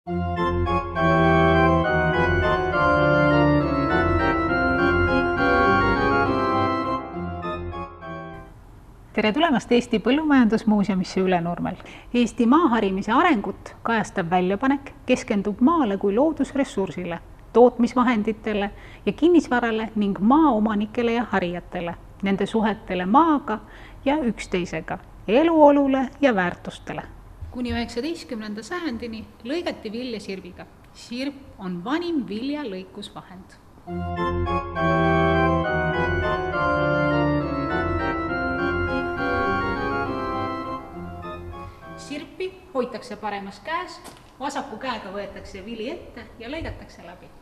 Tere tulemast Eesti Põllumajandusmuuseumisse Ülenurmel. Eesti maaharimise arengut kajastav väljapanek keskendub maale kui loodusressursile, tootmisvahenditele ja kinnisvarale ning maaomanikele ja harijatele, nende suhetele maaga ja üksteisega, eluolule ja väärtustele. Kuni 19. sajandini lõigati vilja sirviga. Sirp on vanim viljalõikusvahend. Sirpi hoitakse paremas käes, vasaku käega võetakse vili ette ja lõigatakse läbi.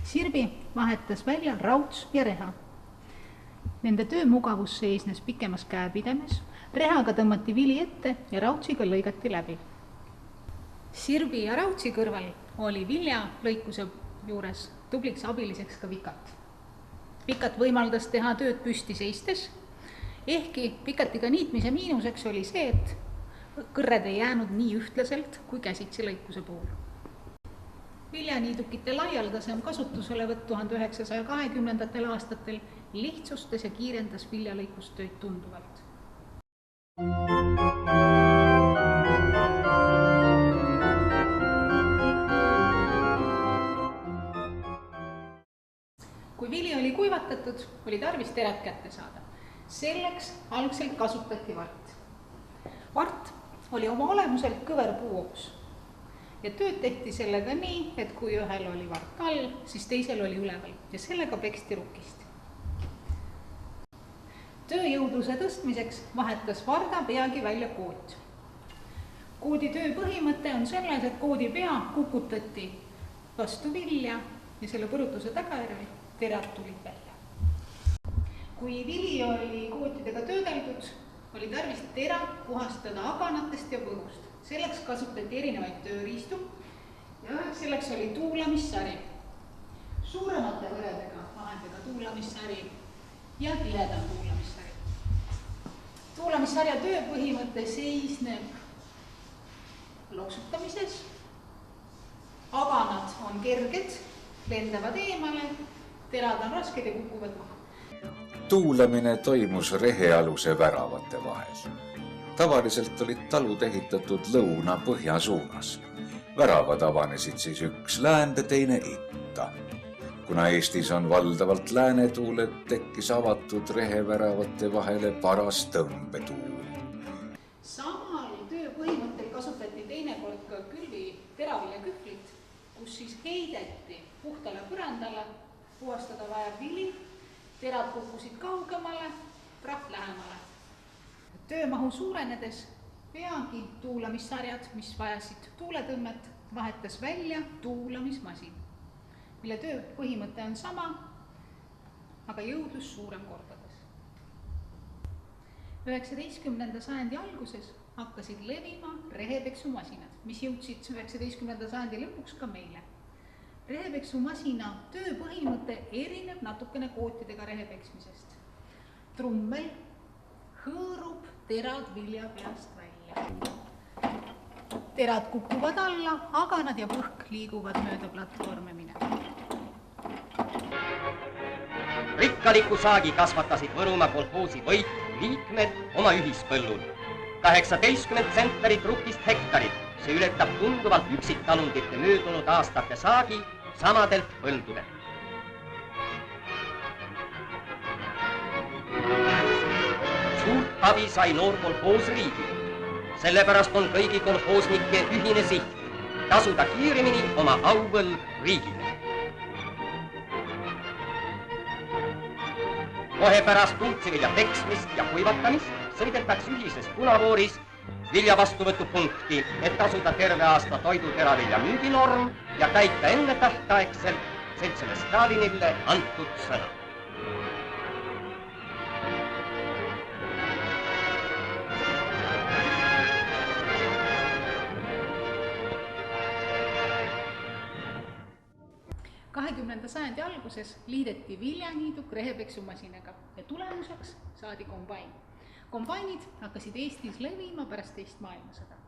Sirbi vahetas välja rauts ja reha. Nende töömugavus seisnes pikemas käepidemes, rehaga tõmmati vili ette ja rautsiga lõigati läbi. Sirbi ja rautsi kõrval oli viljalõikuse juures tubliks abiliseks ka vikat. Vikat võimaldas teha tööd püsti seistes, ehkki pikatiga niitmise miinuseks oli see, et kõrred ei jäänud nii ühtlaselt kui käsitsi lõikuse puhul. Viljaniidukite laialdasem kasutuselevõtt 1920. aastatel lihtsustas ja kiirendas viljalõikustööd tunduvalt. Kui vili oli kuivatatud, oli tarvis terad kätte saada. Selleks algselt kasutati vart. Vart oli oma olemuselt kõver puuoks ja tööd tehti sellega nii, et kui ühel oli vart all, siis teisel oli üleval ja sellega peksti rukist. Tööjõudluse tõstmiseks vahetas varda peagi välja kood. Koodi töö põhimõte on selles, et koodi pea kukutati vastu vilja ja selle põrutuse tagajärjel terad tulid välja. Kui vili oli kootidega töödeldud, oli tarvis terad puhastada aganatest ja põhust. Selleks kasutati erinevaid tööriistu ja selleks oli tuulamissari. Suuremate võredega vahendega tuulamissari ja tiledam tuulamissari. Tuulamissarja töö põhimõte seisneb loksutamises. Aganad on kerged, lendavad eemale, terad on rasked ja kukuvad maha. Tuulamine toimus rehealuse väravate vahel. Tavaliselt olid talud ehitatud lõuna-põhja suunas. Väravad avanesid siis üks läände, teine itta. Kuna Eestis on valdavalt läänetuuled, tekkis avatud reheväravate vahele paras tõmbetuul. Samal töö põhimõttel kasutati teinekord ka külvi teraviljakühvlit, kus siis heideti puhtale põrandale, puhastada vaja vili, terad kukkusid kaugemale, prahk lähemale. Töömahu suurenedes peagi tuulamissarjad, mis vajasid tuuletõmmet, vahetas välja tuulamismasin, mille töö põhimõte on sama, aga jõudlus suurem kordades. 19. sajandi alguses hakkasid levima rehepeksumasinad, mis jõudsid 19. sajandi lõpuks ka meile. Rehepeksumasina töö põhimõte erineb natukene kootidega rehepeksmisest. Trummel hõõrub terad vilja peast välja. Terad kukuvad alla, aganad ja põhk liiguvad mööda platvorme minema. Rikkaliku saagi kasvatasid Võrumaa kolhoosi Võit liikmed oma ühispõllul. 18 tsentnerit rukist hektarit, see ületab tunduvalt üksiktalundite möödunud aastate saagi samadelt põldudelt. Suurt abi sai noor kolhoos riigil. Sellepärast on kõigi kolhoosnike ühine siht tasuda kiiremini oma auvõlg riigile. Kohe pärast tuultsivilja peksmist ja kuivatamist sõidetakse ühises punavooris vilja vastuvõtupunkti, et tasuda terve aasta toiduteravilja müüginorm ja täita enne tähtaegselt seltsile Stalinile antud sõna. sajandi alguses liideti viljaniiduk rehepeksumasinaga ja tulemuseks saadi kombain. Kombainid hakkasid Eestis levima pärast teist maailmasõda.